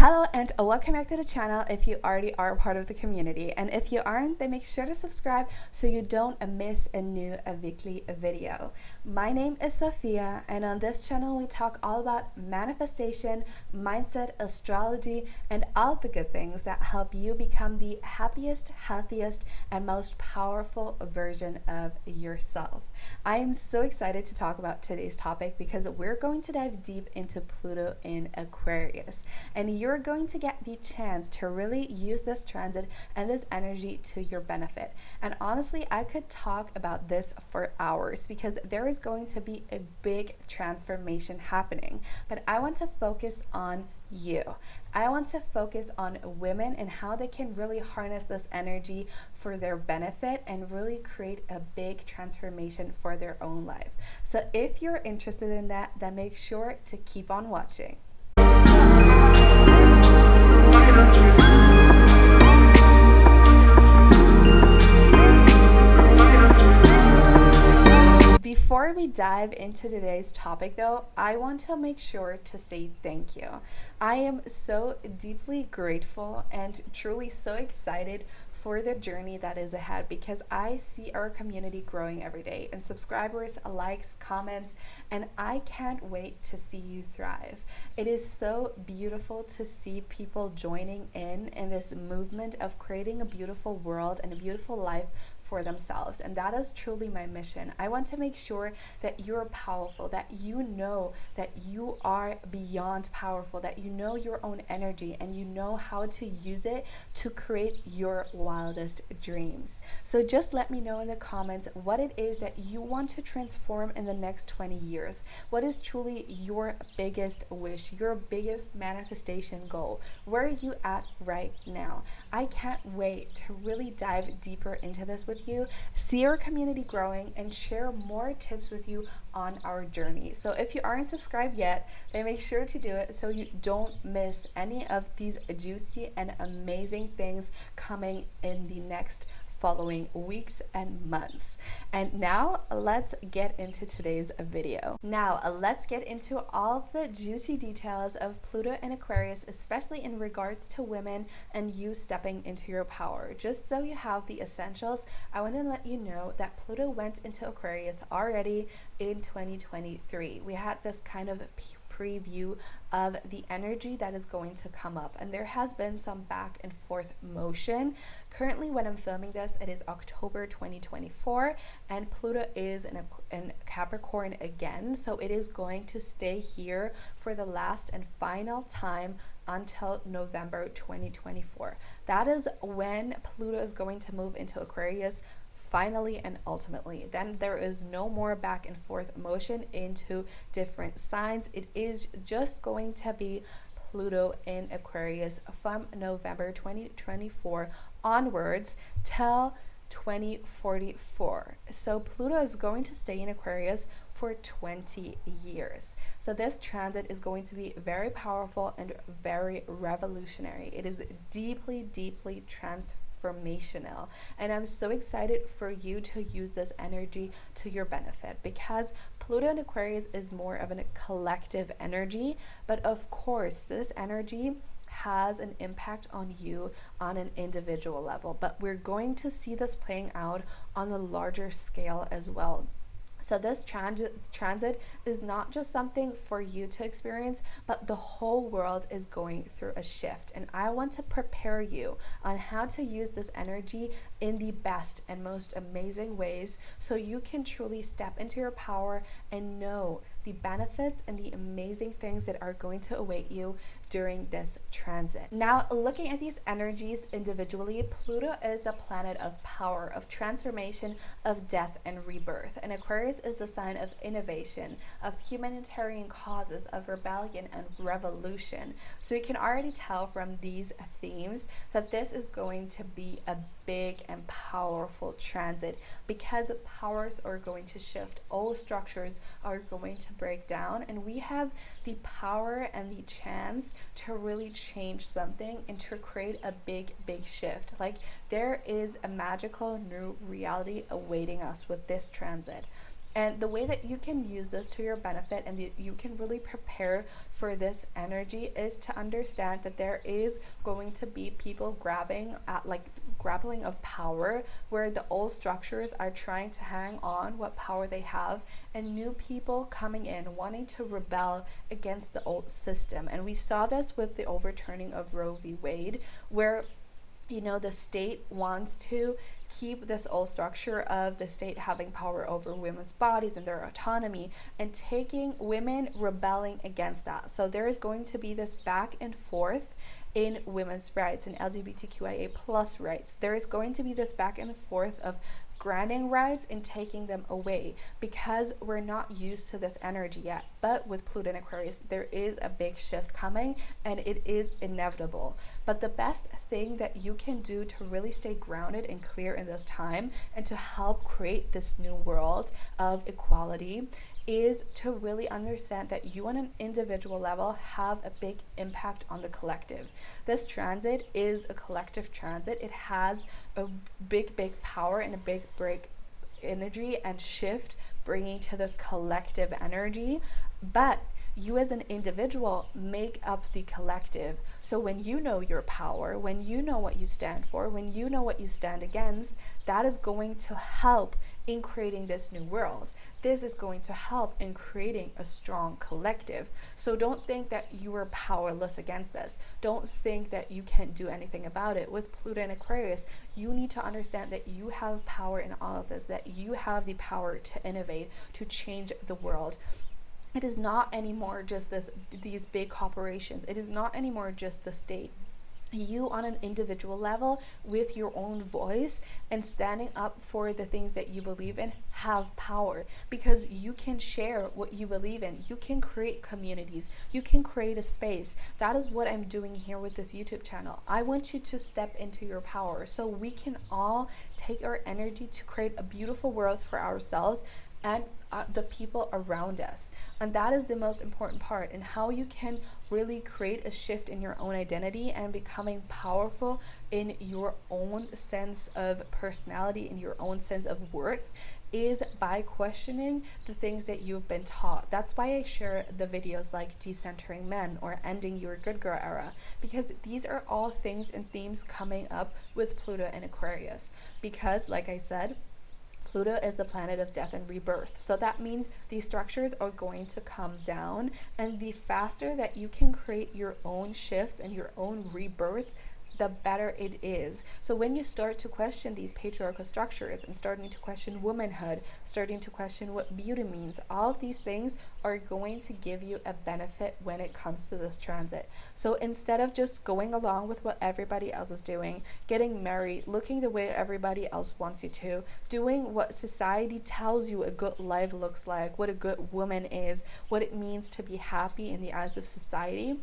Hello and welcome back to the channel if you already are part of the community, and if you aren't, then make sure to subscribe so you don't miss a new weekly video. My name is Sophia, and on this channel we talk all about manifestation, mindset, astrology, and all the good things that help you become the happiest, healthiest, and most powerful version of yourself. I am so excited to talk about today's topic because we're going to dive deep into Pluto in Aquarius, and you're going to get the chance to really use this transit and this energy to your benefit. And honestly, I could talk about this for hours because there is going to be a big transformation happening, but I want to focus on you. I want to focus on women and how they can really harness this energy for their benefit and really create a big transformation for their own life. So if you're interested in that, then make sure to keep on watching. Before we dive into today's topic though, I want to make sure to say thank you. I am so deeply grateful and truly so excited for the journey that is ahead because I see our community growing every day and subscribers, likes, comments, and I can't wait to see you thrive. It is so beautiful to see people joining in this movement of creating a beautiful world and a beautiful life for themselves, and that is truly my mission. I want to make sure that you're powerful, that you know that you are beyond powerful, that you know your own energy and you know how to use it to create your wildest dreams. So just let me know in the comments what it is that you want to transform in the next 20 years. What is truly your biggest wish, your biggest manifestation goal? Where are you at right now? I can't wait to really dive deeper into this with you, see our community growing, and share more tips with you on our journey. So if you aren't subscribed yet, then make sure to do it so you don't miss any of these juicy and amazing things coming in the next following weeks and months. And now let's get into today's video. Now let's get into all the juicy details of Pluto and Aquarius, especially in regards to women and you stepping into your power. Just so you have the essentials, I want to let you know that Pluto went into Aquarius already in 2023. We had this kind of preview of the energy that is going to come up, and there has been some back and forth motion. Currently when I'm filming this, it is October 2024 and Pluto is in Capricorn again, so it is going to stay here for the last and final time until November 2024. That is when Pluto is going to move into Aquarius finally and ultimately. Then there is no more back and forth motion into different signs. It is just going to be Pluto in Aquarius from November 2024 onwards till 2044. So Pluto is going to stay in Aquarius for 20 years. So this transit is going to be very powerful and very revolutionary. It is deeply, deeply transformational, and I'm so excited for you to use this energy to your benefit because Pluto in Aquarius is more of a collective energy, but of course this energy has an impact on you on an individual level, but we're going to see this playing out on a larger scale as well. So this transit is not just something for you to experience, but the whole world is going through a shift. And I want to prepare you on how to use this energy in the best and most amazing ways so you can truly step into your power and know the benefits and the amazing things that are going to await you during this transit. Now, looking at these energies individually, Pluto is the planet of power, of transformation, of death and rebirth. And Aquarius is the sign of innovation, of humanitarian causes, of rebellion and revolution. So you can already tell from these themes that this is going to be a big and powerful transit because powers are going to shift, old structures are going to break down, and we have the power and the chance to really change something and to create a big shift. Like, there is a magical new reality awaiting us with this transit. And the way that you can use this to your benefit and you can really prepare for this energy is to understand that there is going to be people grabbing at like grappling of power, where the old structures are trying to hang on what power they have, and new people coming in wanting to rebel against the old system. And we saw this with the overturning of Roe v. Wade, where the state wants to keep this old structure of the state having power over women's bodies and their autonomy, and taking women rebelling against that. So there is going to be this back and forth in women's rights and LGBTQIA plus rights. There is going to be this back and forth of granting rights and taking them away, because we're not used to this energy yet. But with Pluto and Aquarius, there is a big shift coming, and it is inevitable. But the best thing that you can do to really stay grounded and clear in this time, and to help create this new world of equality, is to really understand that you on an individual level have a big impact on the collective. This transit is a collective transit. It has a big power and a big break energy and shift bringing to this collective energy. But you as an individual make up the collective. So when you know your power, when you know what you stand for, when you know what you stand against, that is going to help in creating this new world. This is going to help in creating a strong collective. So don't think that you are powerless against this. Don't think that you can't do anything about it. With Pluto and Aquarius, you need to understand that you have power in all of this, that you have the power to innovate, to change the world. It is not anymore just these big corporations. It is not anymore just the state. You on an individual level with your own voice and standing up for the things that you believe in have power, because you can share what you believe in. You can create communities. You can create a space. That is what I'm doing here with this YouTube channel. I want you to step into your power so we can all take our energy to create a beautiful world for ourselves and the people around us. And that is the most important part, and how you can really create a shift in your own identity and becoming powerful in your own sense of personality, in your own sense of worth, is by questioning the things that you've been taught. That's why I share the videos like decentering men or ending your good girl era, because these are all things and themes coming up with Pluto and Aquarius. Because like I said, Pluto is the planet of death and rebirth. So that means these structures are going to come down, and the faster that you can create your own shifts and your own rebirth, the better it is. So when you start to question these patriarchal structures and starting to question womanhood, starting to question what beauty means, all of these things are going to give you a benefit when it comes to this transit. So instead of just going along with what everybody else is doing, getting married, looking the way everybody else wants you to, doing what society tells you a good life looks like, what a good woman is, what it means to be happy in the eyes of society,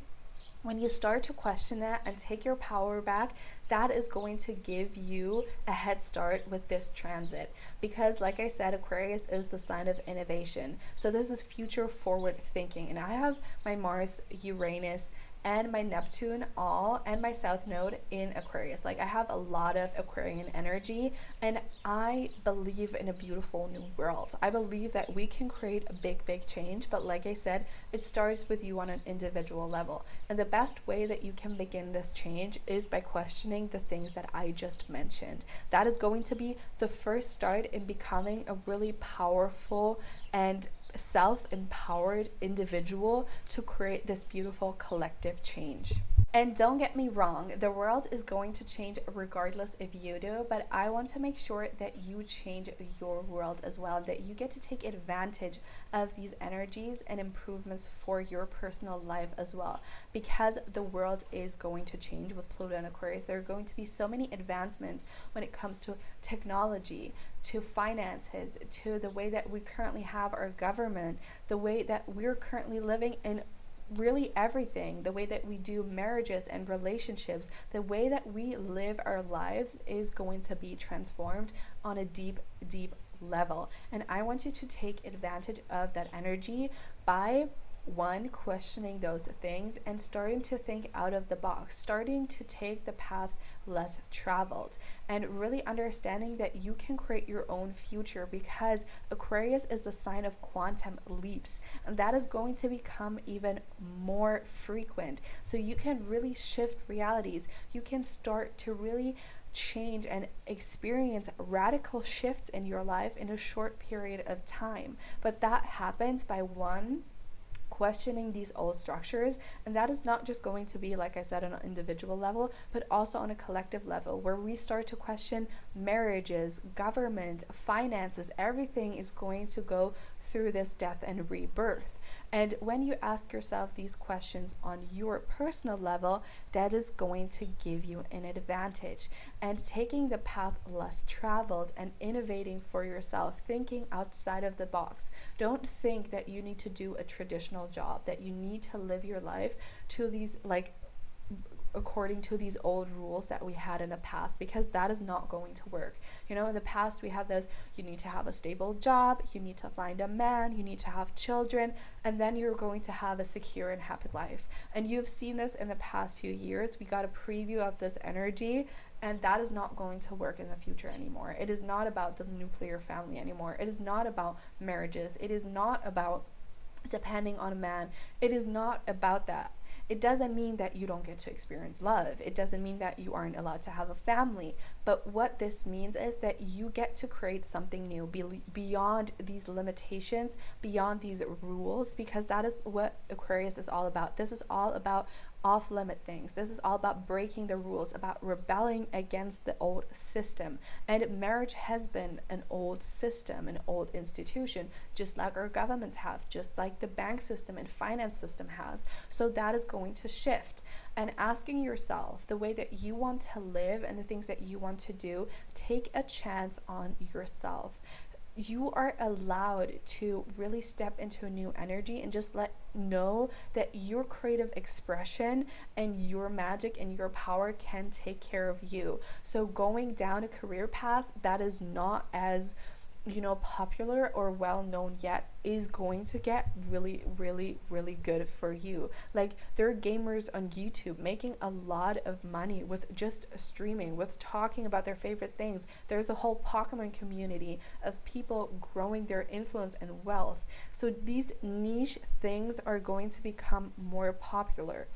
when you start to question that and take your power back, that is going to give you a head start with this transit. Because like I said, Aquarius is the sign of innovation. So this is future forward thinking. And I have my Mars, Uranus, and my Neptune all, and my South Node in Aquarius. Like I have a lot of Aquarian energy, and I believe in a beautiful new world. I believe that we can create a big change, but like I said, it starts with you on an individual level. And the best way that you can begin this change is by questioning the things that I just mentioned. That is going to be the first start in becoming a really powerful and self-empowered individual to create this beautiful collective change. And don't get me wrong, the world is going to change regardless if you do, but I want to make sure that you change your world as well, that you get to take advantage of these energies and improvements for your personal life as well, because the world is going to change with Pluto and Aquarius. There are going to be so many advancements when it comes to technology, to finances, to the way that we currently have our government, the way that we're currently living in really everything, the way that we do marriages and relationships, the way that we live our lives is going to be transformed on a deep level. And I want you to take advantage of that energy by one, questioning those things and starting to think out of the box, starting to take the path less traveled, and really understanding that you can create your own future, because Aquarius is the sign of quantum leaps, and that is going to become even more frequent. So you can really shift realities. You can start to really change and experience radical shifts in your life in a short period of time. But that happens by one, questioning these old structures, and that is not just going to be, like I said, on an individual level, but also on a collective level, where we start to question marriages, government, finances. Everything is going to go through this death and rebirth. And when you ask yourself these questions on your personal level, that is going to give you an advantage. And taking the path less traveled and innovating for yourself, thinking outside of the box. Don't think that you need to do a traditional job, that you need to live your life to these, like, according to these old rules that we had in the past, because that is not going to work. You know, in the past we had this, you need to have a stable job, you need to find a man, you need to have children, and then you're going to have a secure and happy life. And you've seen this in the past few years. We got a preview of this energy, and that is not going to work in the future anymore. It is not about the nuclear family anymore. It is not about marriages. It is not about depending on a man. It is not about that. It doesn't mean that you don't get to experience love. It doesn't mean that you aren't allowed to have a family. But what this means is that you get to create something new beyond these limitations, beyond these rules, because that is what Aquarius is all about. This is all about off-limit things. This is all about breaking the rules, about rebelling against the old system. And marriage has been an old system, an old institution, just like our governments have, just like the bank system and finance system has. So that is going to shift. And asking yourself the way that you want to live and the things that you want to do, take a chance on yourself. You are allowed to really step into a new energy and just know that your creative expression and your magic and your power can take care of you. So going down a career path that is not as popular or well known yet is going to get really, really, really good for you. Like, there are gamers on YouTube making a lot of money with just streaming, with talking about their favorite things. There's a whole Pokemon community of people growing their influence and wealth. So these niche things are going to become more popular.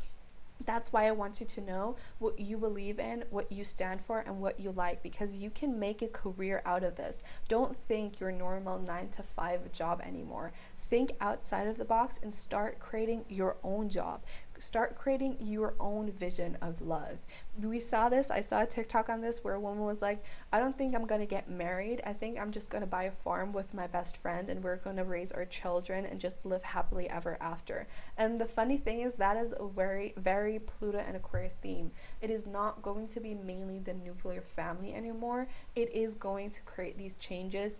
That's why I want you to know what you believe in, what you stand for, and what you like, because you can make a career out of this. Don't think your normal 9-to-5 job anymore. Think outside of the box and start creating your own job. Start creating your own vision of love. I saw a TikTok on this where a woman was like, I don't think I'm going to get married. I think I'm just going to buy a farm with my best friend and we're going to raise our children and just live happily ever after. And the funny thing is that is a very, very Pluto and Aquarius theme. It is not going to be mainly the nuclear family anymore. It is going to create these changes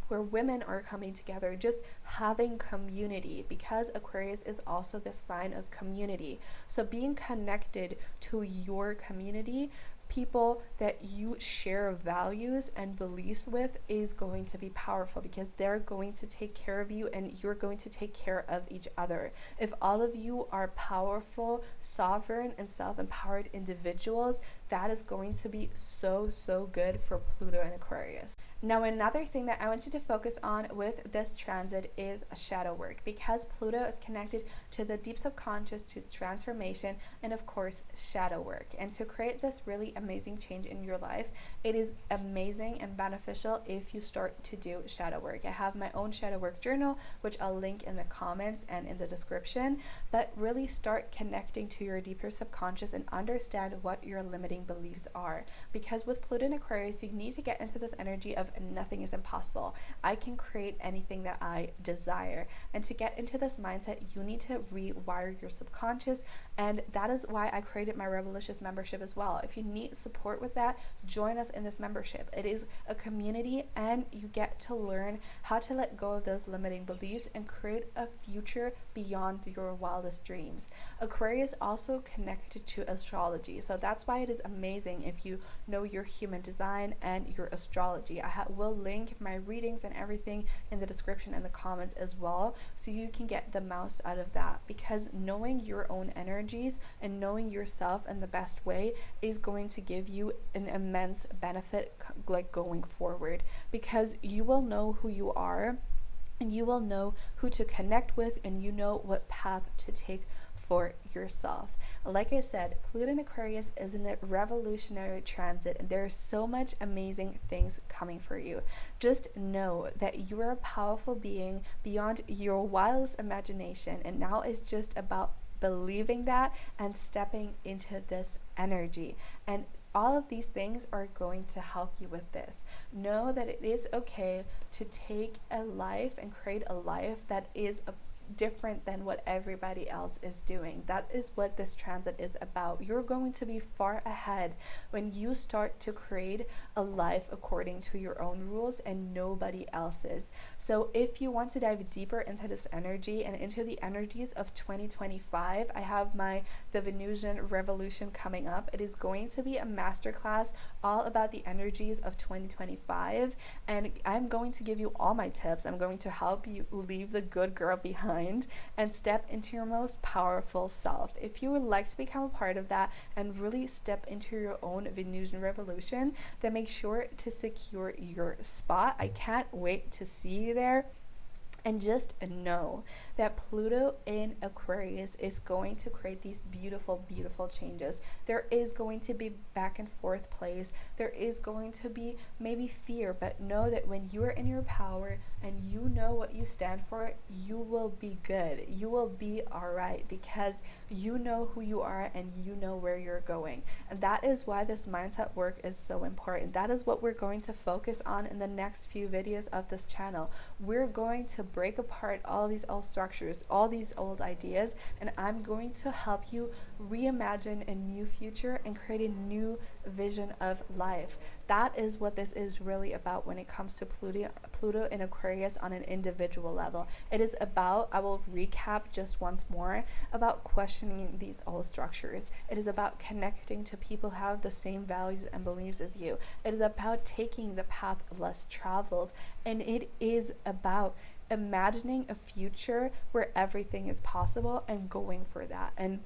where women are coming together, just having community, because Aquarius is also the sign of community. So being connected to your community, people that you share values and beliefs with, is going to be powerful, because they're going to take care of you and you're going to take care of each other. If all of you are powerful, sovereign, and self-empowered individuals, that is going to be so, so good for Pluto and Aquarius. Now, another thing that I want you to focus on with this transit is shadow work, because Pluto is connected to the deep subconscious, to transformation, and of course, shadow work. And to create this really amazing change in your life, it is amazing and beneficial if you start to do shadow work. I have my own shadow work journal, which I'll link in the comments and in the description, but really start connecting to your deeper subconscious and understand what your limiting beliefs are. Because with Pluto and Aquarius, you need to get into this energy of nothing is impossible. I can create anything that I desire. And to get into this mindset, you need to rewire your subconscious. And that is why I created my Revolutious membership as well. If you need need support with that, join us in this membership. It is a community, and you get to learn how to let go of those limiting beliefs and create a future beyond your wildest dreams. Aquarius also connected to astrology, so that's why it is amazing if you know your human design and your astrology. I will link my readings and everything in the description and the comments as well, so you can get the most out of that, because knowing your own energies and knowing yourself in the best way is going to give you an immense benefit like going forward, because you will know who you are and you will know who to connect with, and you know what path to take for yourself. Like I said, Pluto in Aquarius is in a revolutionary transit, and there are so much amazing things coming for you. Just know that you are a powerful being beyond your wildest imagination, and now it's just about believing that and stepping into this energy. And all of these things are going to help you with this. Know that it is okay to take a life and create a life that is different than what everybody else is doing. That is what this transit is about. You're going to be far ahead when you start to create a life according to your own rules and nobody else's. So if you want to dive deeper into this energy and into the energies of 2025, I have the Venusian revolution coming up. It is going to be a masterclass all about the energies of 2025, and I'm going to give you all my tips. I'm going to help you leave the good girl behind and step into your most powerful self. If you would like to become a part of that and really step into your own Venusian revolution, then make sure to secure your spot. I can't wait to see you there. And just know that Pluto in Aquarius is going to create these beautiful, beautiful changes. There is going to be back and forth plays. There is going to be maybe fear, but know that when you are in your power and you know what you stand for, you will be good. You will be all right, because you know who you are and you know where you're going. And that is why this mindset work is so important. That is what we're going to focus on in the next few videos of this channel. We're going to break apart all these old structures, all these old ideas, and I'm going to help you reimagine a new future and create a new vision of life. That is what this is really about when it comes to Pluto in Aquarius on an individual level. It is about, I will recap just once more, about questioning these old structures. It is about connecting to people who have the same values and beliefs as you. It is about taking the path less traveled, and it is about imagining a future where everything is possible and going for that, and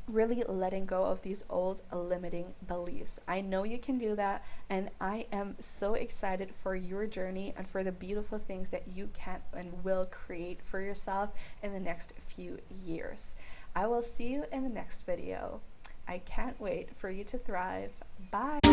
really letting go of these old limiting beliefs. I know you can do that, and I am so excited for your journey and for the beautiful things that you can and will create for yourself in the next few years. I will see you in the next video. I can't wait for you to thrive. Bye.